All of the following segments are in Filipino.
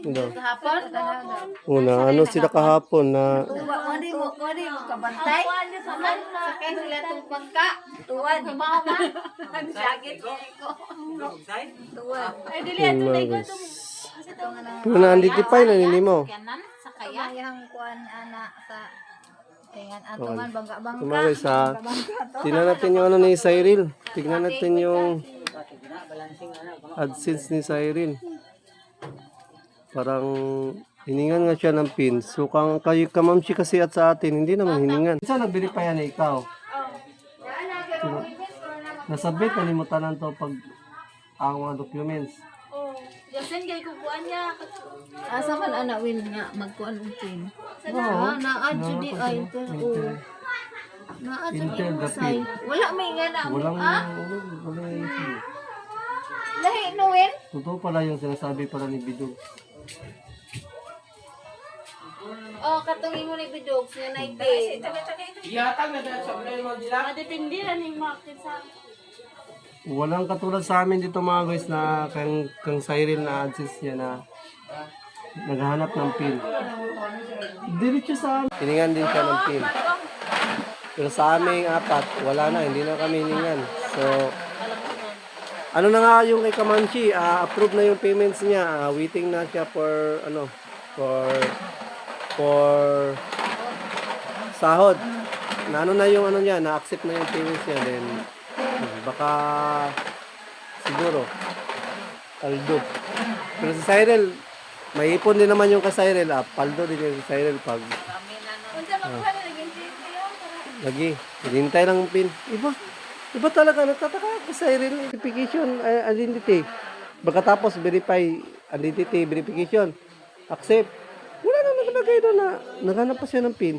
Ano? Kahapon? Una, ano sila kahapon na Kodi mo kabantay. Sakay sila itong bangka. Tuwan. Sakit ko. Tuwan. pero na-identify na nini mo. Kamayang kuan ana sa tingan atuman bangka-bangka. Tumagay sa tingnan natin yung ano ni Cyril. Tingnan natin yung AdSense ni Cyril. Parang hiningan nga siya ng pin. So kang kayo kamamsi kasi at sa atin hindi naman hiningan. Saan nag-verify na ikaw? Nasabit kalimutan to pag ang mga documents. Yasin kay kukuan niya. Asa man ana win nga magkuan og pin. Oo. Naa judi ay pero naa judi usay. Wala may nga na mo. Walang Lahi no win. totoo pala yung sinasabi pala ni Bidog. Oh katong imo ni bidog siya na ite. Madepende ra ning market sa Walang katulad sa amin dito mga guys na kang Cyril na AdSense niya na naghahanap ng pin. Diretso sa amin. Hiningan din siya ng pin. Pero sa aming apat, wala na. Hindi na kami hiningan. So, ano na nga yung kay Kamanchi, approve na yung payments niya. Waiting na siya for, for sahod. Na ano na yung ano niya, na-accept na yung payments niya. Then, baka siguro paldo. Pero si Cyril, may ipon din naman yung kay Cyril. Paldo din yung si Cyril pag lagi. Hintay lang yung pin. Iba talaga. Nagtataka ako sa Cyril. Verification identity. Pagkatapos verify identity verification. Accept. Wala na nakalagay doon na naghanap pa siya ng pin.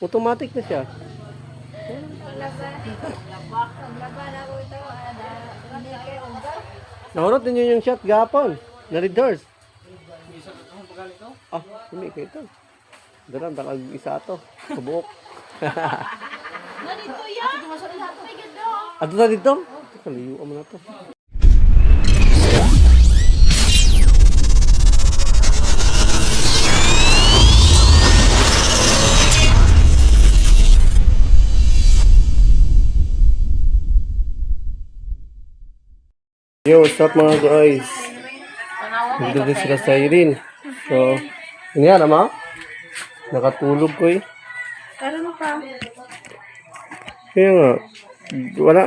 Automatic na siya. Nahurot ninyo yung shot gapon. Na-red doors. Hindi kayo ito. Daram, takag isa ito. Kabuok. Nandito yan. Ato na dito? Kaliyuan mo na ito. Yo, what's up mga guys? Nandito din sila sa Irene. So, yun yan ama. Nakatulog ko eh. Karon pa. Kaya nga, wala.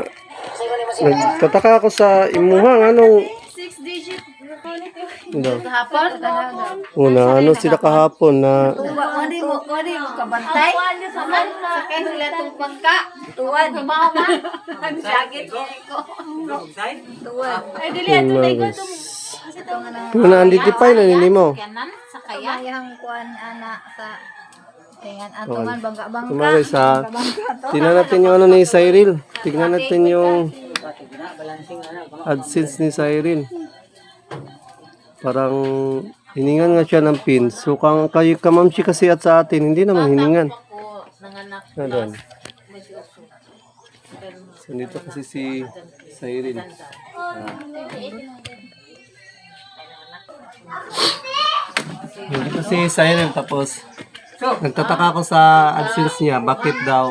Nagtataka ako sa imuhang anong 6 digit. Kahapon? una, ano sila kahapon na Kodi mo kabantay. Sakay sila itong bangka. Tuwan. Sakit ko. Tuwan. Ay dili ato na ikaw to. pero na-identify na nini mo. Kamayang kuan ana sa tingan atuman bangka-bangka. Tumagay sa tingnan natin yung ano ni Cyril. Tingnan natin yung AdSense ni Cyril. Parang hiningan nga siya ng pin. So kang kayo kamamsi kasi at sa atin hindi naman hiningan. Doon. So dito kasi si Cyril. Dito si Cyril tapos nagtataka ako sa AdSense niya bakit daw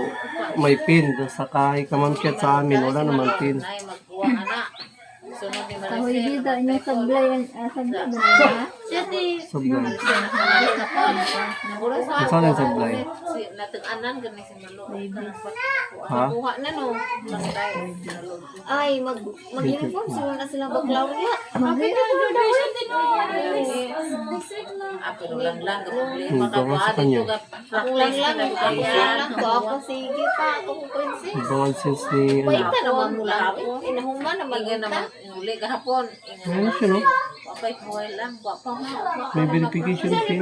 may pin doon sa kay kamamsi at sa amin wala naman pin. Kahoy dito inyong sablay sablay ba? Sablay. Saan yung sablay? Natag-anan gani si Malo. Ha? Kuha na no. Ay mag-uniform sila baglaw niya. Graduation din no. Pero lang Hmm, tama sa kanya. Ako lang ko ako sige pa ako kukunsi. Ibang AdSense ni ano. Paita naman mo lang. Inahuman naman Iga naman uli kahapon. Ano siya no? Papay buhay lang. Papa mo. May verification pin.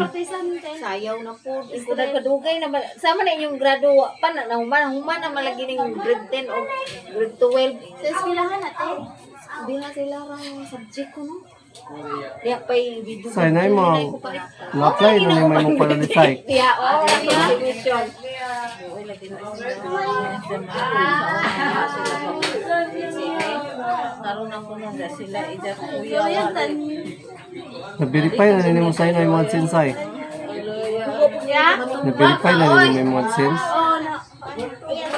sayaw na po. Iko kadugay na sama na inyong grado pa na human na malagi ning grade 10 o grade 12. Sa eskwelahan natin. Biha sila rang subject ko no. Diya pa'y video. Say na mo. Na-apply na may mong pala ni Sai. Diya contribution. Karoon ako na sila. Ida kuya. Na-verify na nini mo sa'yo na yung AdSense ay. Ya? Na-verify na nini mo yung AdSense. Oo na.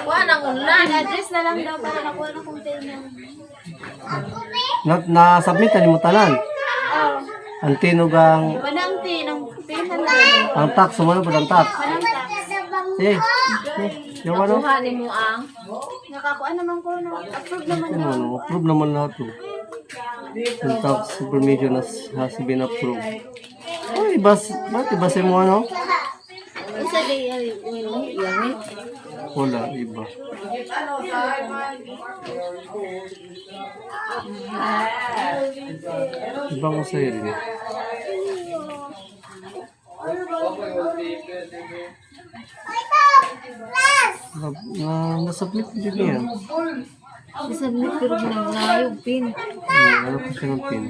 Kuha nang ulan. Address na lang daw para nakuha na kong pin ng... Na-submit na ni mo tanan. Oo. Ang tinugang, Panangti ng pin na lang. ang tax, sumano po ang tax. Panangta. Eh, yung ano? Kuha ni mo ang. Nakakuha naman ko na. Approve naman Ano, daw. ano, approve naman lahat to. Yung tax supervision has been approved. Ay, ba't iba sa mo ano? Isa di yan. Wala, iba. Iba ko sa'yo rin. Na-submit din yan. Isubmit pero ginangayog pin. Ano ko siya ng pin?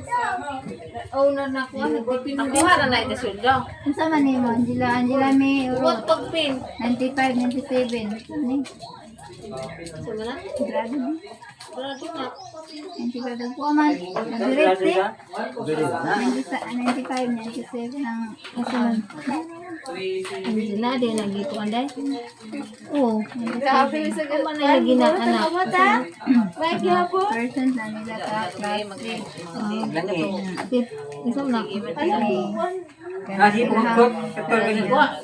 Oh, na nakuha nagpipin din. Nakuha na na ito suldo. Ang sama ni mo, Angela May Huwag pagpin. 95, 97. Ano Sama na? Grabe din. Wala din na. 95 ang po man. Nag-direct eh. 95, 97 ang kasunod. Angela, di nagito anday. Oo. Grabe sa gaman na lagi na anak. Bye, gihapon. Person na nila ka. Isa na.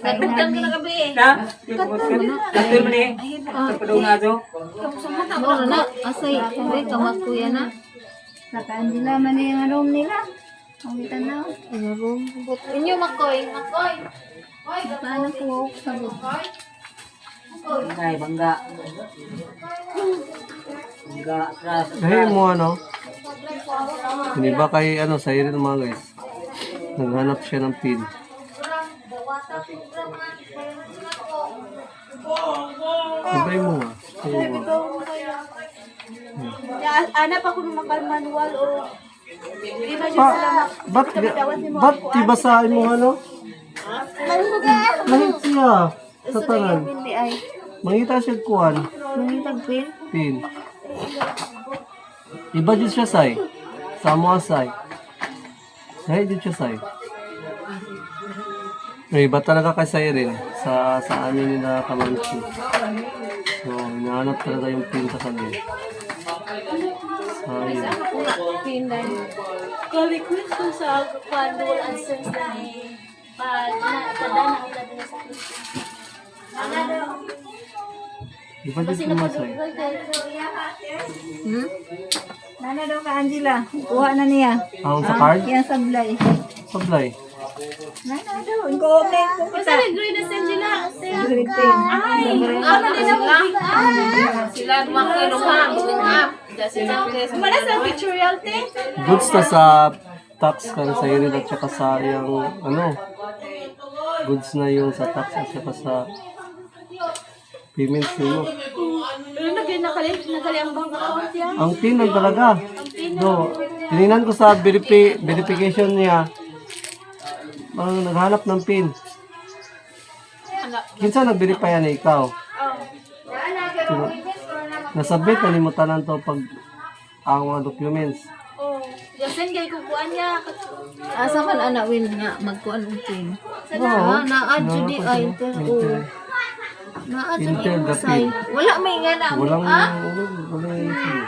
Kadugtan ka na gabi eh. Mura na. Asay. Ay, kamat kuya na. Saka Angela man na yung room nila. Ang kita na. Ano room? Inyo makoy. Makoy. Paano po sagot? Eh, mo ano? Hindi ba kay ano, sa'yo rin mga guys? Naghanap siya ng pin. Sabay mo nga. Sa'yo mo. Anak ako ng manual o di ba Ba't iba sa mo ano? Mahit siya. Sa tanan. Hindi ay. Mangita siya kuwan. Mangitag pin. Pin. Iba dito siya say. Sa mo say. Say dito siya say. May iba talaga kay say rin sa amin nila kamansi. So, hinahanap talaga yung pin sa kanila. Sayang. Pin na yun. Ka-request ko sa manual answers na ni padana nila din sa Christian. Iba dito mo say. Nana daw ka Angela, kuha na niya. Ang sa card? Yan sablay. Sablay. Nana daw, i-comment ko kita. Kasi grade na si Angela. Grade 10. Ay, ano din ako. Sila duwang kinuha. Bumingap. Mana sa pictorial te? Goods na sa tax kan sa rin at saka sa yung ano. Goods na yung sa tax at saka sa payments mo. Pero nagaling ang bank account yan. Ang pin lang talaga. Do, tinignan ko sa verification niya. Naghanap ng pin. Kinsa nag-verify yan ikaw? Sino? Nasubmit na ni mo tanan to pag ang mga documents. Oh, yasin kay kukuan niya. Asa man anak win nga magkuan og pin. Oo. Na-add jud di ay ito. Oo. Na-add jud Enter di the say. pin. Wala may nga na. Walang, Ah, walang issue.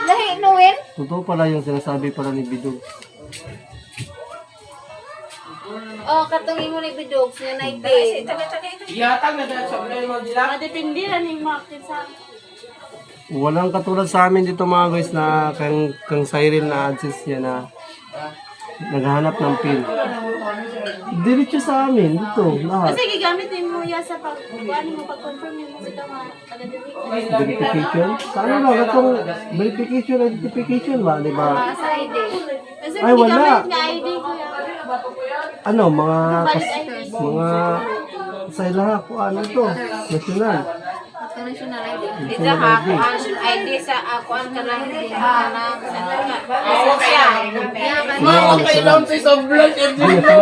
lahi no win. Totoo pala yung sinasabi pala ni Bidog. Oh, katong imo ni bidog siya na ite. Madepende na ni Martin sa Walang katulad sa amin dito mga guys na kang Cyril na AdSense niya na naghahanap ng pin. Diretso sa amin dito lahat. Kasi gigamitin mo yan sa pagkuhan mo, pag-confirm mo sa tama. Verification? Saan ba? Itong verification, identification ba? Di ba? Sa ID. Kasi Ay, wala. gigamit nga ID ko yan. Ano, mga sa ilaha ko ano to? National. Sa national ID. Dito ha, kuan ID sa kuan ka lang ng asensya. National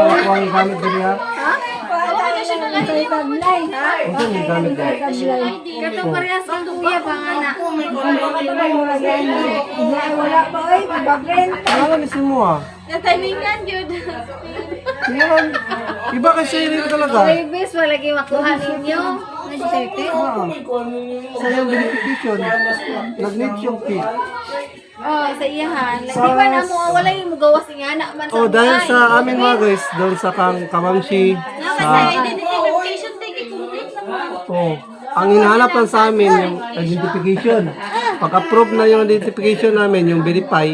ako ang gamit din ha? Ito yung gamit din. Katong parehas ang kuya pangana. Wala pa oy, magbenta. Ano nisin mo ah? Na-timingan yun. Yan. Iba kay Cyril talaga. Babies, malagi makuha ninyo. Sa yung verification. Nag-need yung pin. Oh, sa iyahan. Lagi ba na mo, wala yung mugawas nga na man sa Oh, dahil buhay. sa amin mga guys, doon sa Kamamshi, Kasi sa identification take complete naman. oh, ang hinahanap lang sa amin yung identification. Pag-approve na yung identification namin, yung verify,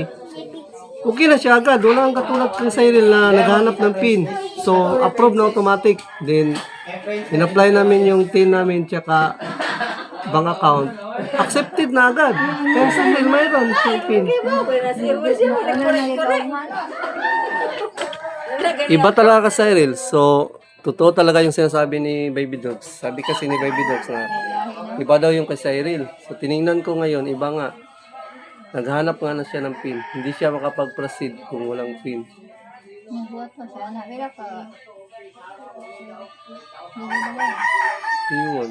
okay na siya agad. Wala ang katulad kang Cyril na naghanap ng PIN. So, approve na automatic. Then, in-apply namin yung TIN namin tsaka bank account. Accepted na agad. Kaya Cyril, mayroon siyang PIN. Iba talaga ka Cyril. So, totoo talaga yung sinasabi ni Baby Dogs. Sabi kasi ni Baby Dogs na iba daw yung kay Cyril. So, tiningnan ko ngayon, iba nga. Naghanap nga na siya ng PIN. Hindi siya makapag-proceed kung walang PIN. Nabuhat pa siya. Nakira ka. Iyon.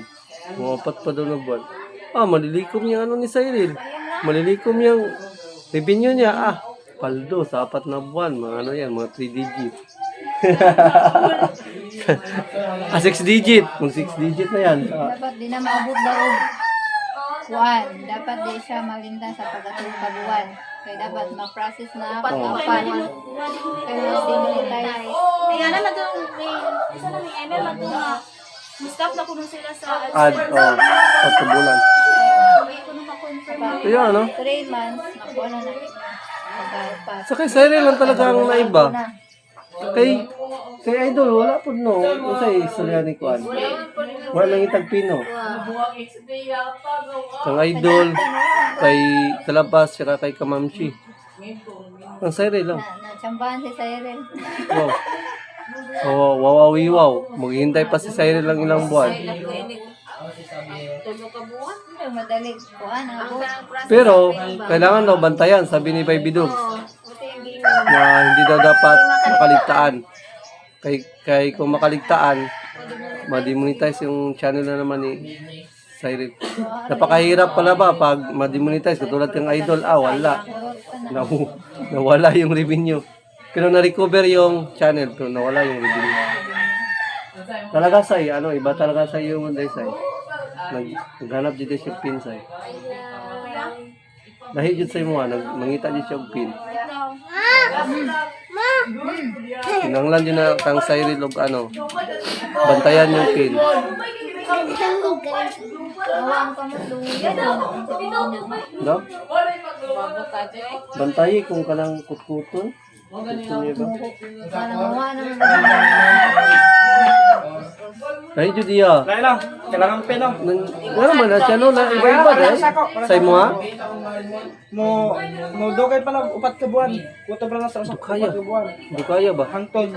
Umapat pa daw na buwan. Ah, malilikom yung ano ni Cyril. Malilikom yung revenue niya. Ah, paldo sa 4 na buwan. Mga ano yan, mga 3 digit. 6 digit. Kung 6 digit na yan. Ah, Dapat di na maabot daw. Kuan, dapat di siya malinda sa pagkatulong kabuan. Kaya dapat ma-process na pag-apan. Kaya demonetize. Kaya na matong isa na may email matong stop na kuno sila sa add, oh, 4 bulan. kuno ma-confirm. Kaya ano? 3 months, nakuha na na. Pag-apan. Sa kay Cyril lang talaga ang naiba. Kay Idol, wala po no. Kasi istorya ni Kuan. Wala nang itag pino. Kang Idol, kay Talabas, saka kay Kamamshi. Ang Cyril lang. Natsambahan si Cyril. Wow. Oh, wawawiwaw. Maghihintay pa si Cyril lang ilang buwan. Pero madali kuan ang abot. Pero, kailangan daw bantayan, sabi ni Baby Dogs. Na hindi daw dapat makaligtaan. Kay kung makaligtaan, ma-demonetize yung channel na naman ni Cyril. Napakahirap pala ba pag ma-demonetize katulad ng Idol? Ah, wala. Nawala yung revenue. Pero na-recover yung channel, pero nawala yung revenue. Talaga say, ano, iba talaga sa yung Monday say. Naghanap dito siya pin say. Dahil dito say mo, mangita dito siya pin. Kinanglan yun na kang Cyril og ano, bantayan yung pin. Awang ka mo luya. No? Bantayi kung kanang kutkuton. Gusto niyo ba? Sana mawa naman. Dahil dito diya. Lang, kailangan peno. Ano man na siya no, na iba-iba dahil. Say mo ha? Mo dugay pa lang upat ka buwan. Kuto pa lang sa upat Kaya. ka buwan. Hindi kaya ba? Hangtod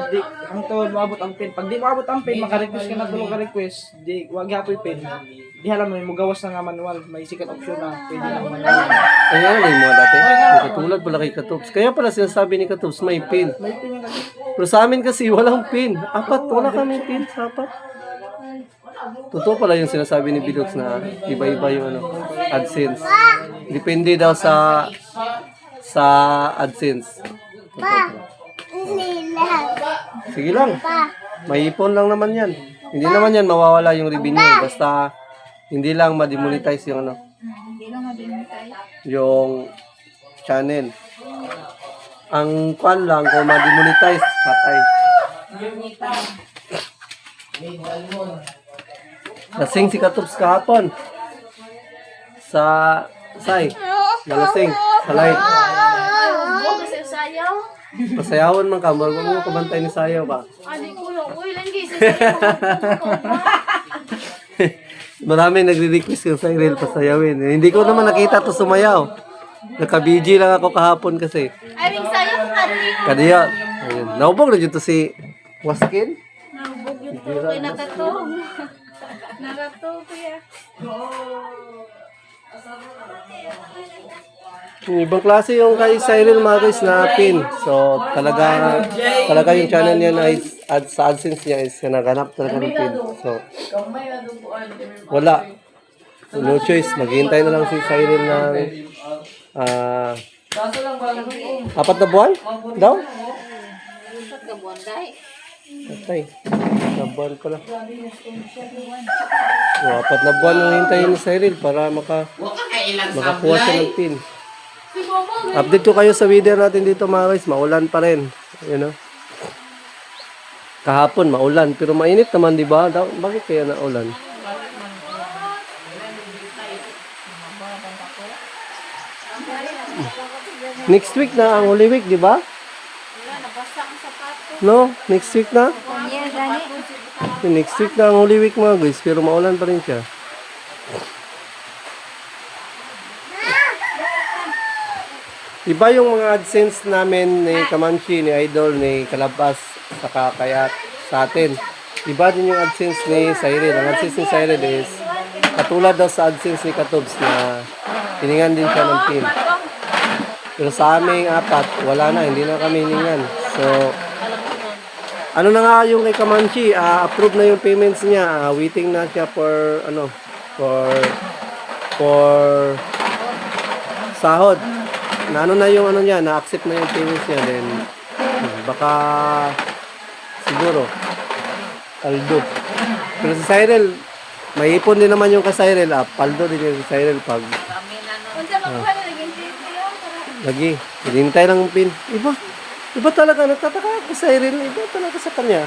maabot ang pin. Pag di maabot ang pin, maka-request ka na tulong ka request. Di wag gyapon pin. Di alam mo mugawas na nga manual. May second option na pwede na manual. Ayan na yung mga dati. May katulad pala kay Katups. Kaya pala sinasabi ni Katups may pin. May pin yung kasi. Pero sa amin kasi walang pin. Wala kami pin sa apat. Totoo pala yung sinasabi ni Bidox na iba-iba yung ano, AdSense. Depende daw sa AdSense. Totoo pala. Sige lang. May ipon lang naman yan. Hindi naman yan mawawala yung revenue. Basta hindi lang ma-demonetize yung ano, Hindi lang mabintay. yung channel. Ang kwan lang, kung ma-demonetize, patay. Lasing si Katups kahapon. Nalasing. Sa light. Kasi sayaw. Pasayawon man ka. Marunong mo kabantay ni Sayaw ba? Adi ko lang. Uy, lang gisa. Marami nagre-request yung Cyril pasayawin. Hindi ko naman nakita to sumayaw. Naka-BG lang ako kahapon kasi. Ay, ring sayaw ka rin. Kadiya. Ayun. Naubog na dito si Waskin. Nabog yung tukoy nakatong. Nakatong kuya. Yung ibang klase yung kay Cyril mga guys na pin. So talaga yung channel niya na sa AdSense niya is naghanap talaga ng pin. So wala. No choice. Maghihintay na lang si Cyril ng Kaso lang ba? 4 na buwan? Daw? Gabuan dahil. Patay. 4 na buwan pala. So, 4 na buwan ang hintayin ni Cyril para makakuha siya ng pin. Update ko kayo sa video natin dito mga guys. Maulan pa rin. You know? Kahapon maulan pero mainit naman, di ba? Bakit kaya naulan? Next week na ang Holy Week, di ba? No, next week na. Yes, Dani. Next week na ang Holy Week mga guys, pero maulan pa rin siya. Iba yung mga AdSense namin ni Kamanchi, ni Idol, ni Kalabas, saka kaya sa atin. Iba din yung AdSense ni Cyril. Ang AdSense ni Cyril is katulad daw sa AdSense ni Katobs na hiningan din siya ng pin. Pero sa aming 4, wala na, hindi na kami hiningan. So, ano na nga yung kay Kamanchi, approve na yung payments niya. Waiting na siya for sahod. Na ano na yung ano niya, na-accept na yung payments niya. Then, baka siguro, paldo. Pero si Cyril, may ipon din naman yung kay Cyril. Paldo din yung si Cyril pag Unsa makuha na naging sisiyo? lagi. Hinintay lang ang pin. Iba talaga, nagtataka ako sa Cyril. Iba talaga sa kanya.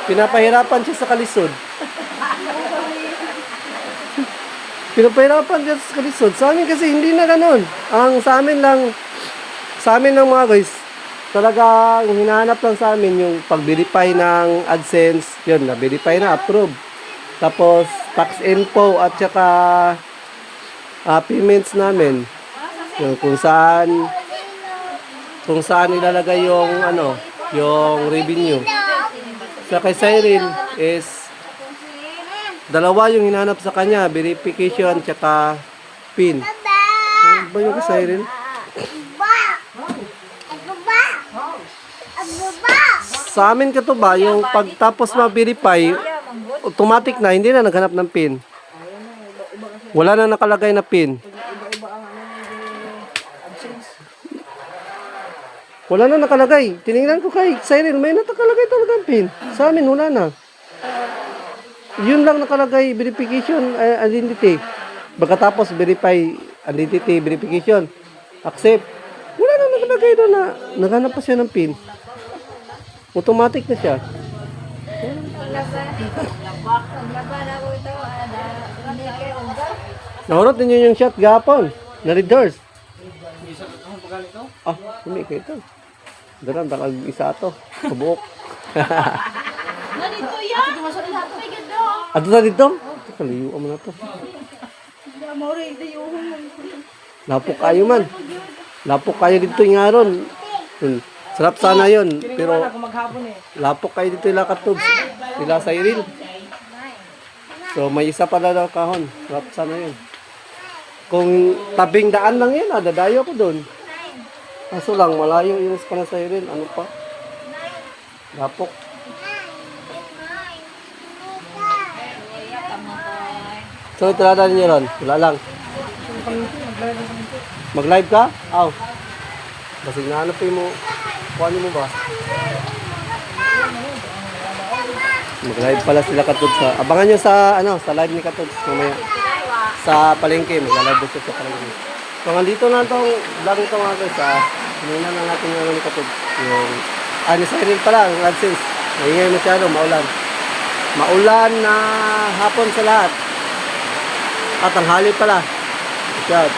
Pinapahirapan siya sa kalisod. Pinapahirapan siya sa kalisod. Sa amin kasi hindi na ganun. Sa amin lang mga guys, talaga hinahanap lang sa amin yung pag-verify ng AdSense. Yun, na-verify na, approve. Tapos, tax info at saka payments namin. Yung kung saan ilalagay yung revenue. Sa kay Cyril is dalawa yung hinahanap sa kanya, verification tsaka pin. Ano ba yung kay Cyril? Sa amin ka to ba, yung pagtapos ma-verify, automatic na, hindi na naghanap ng pin. Wala na nakalagay na pin. Wala na nakalagay. Tinignan ko kay Cyril, may nakalagay talaga ang pin. Sa amin, wala na. Yun lang nakalagay, verification, identity. Pagkatapos verify, identity, verification. Accept. Wala na nakalagay doon na naghanap pa siya ng pin. Automatic na siya. Paglaba na ko ito, hindi kayo ugat. Nahurot ninyo yung shot gapon. Na-reverse. Hindi kayo ito. Daran, bakal isa ito. Kabuok. Ganito yan. May ganda. Ato na dito? Kaliyuan mo na ito. Lapok kayo man. Lapok kayo dito yung aron. Sarap sana yun. Pero Ako maghapon eh. lapok kayo dito yung Katobs. Sila Cyril. So may isa pala daw kahon. Sarap sana yun. Kung tabing daan lang yun, dadayo ko doon. Kaso lang, malayo yung sa Cyril. Ano pa? Lapok. So, talada ninyo ron. Wala lang. Mag-live ka? Aw. Basig na ano mo. Kuha mo ba? Mag-live pala sila Katobs sa. Abangan nyo sa live ni Katobs mamaya. Sa palengke, mag-live siya sa palengke. So, nandito na itong vlog ito mga guys. Hinuna na natin yung ni Katobs. Yung, ni Cyril pala, ang AdSense. Maingay masyado, maulan. Maulan na hapon sa lahat. At ang hali pala. Good job.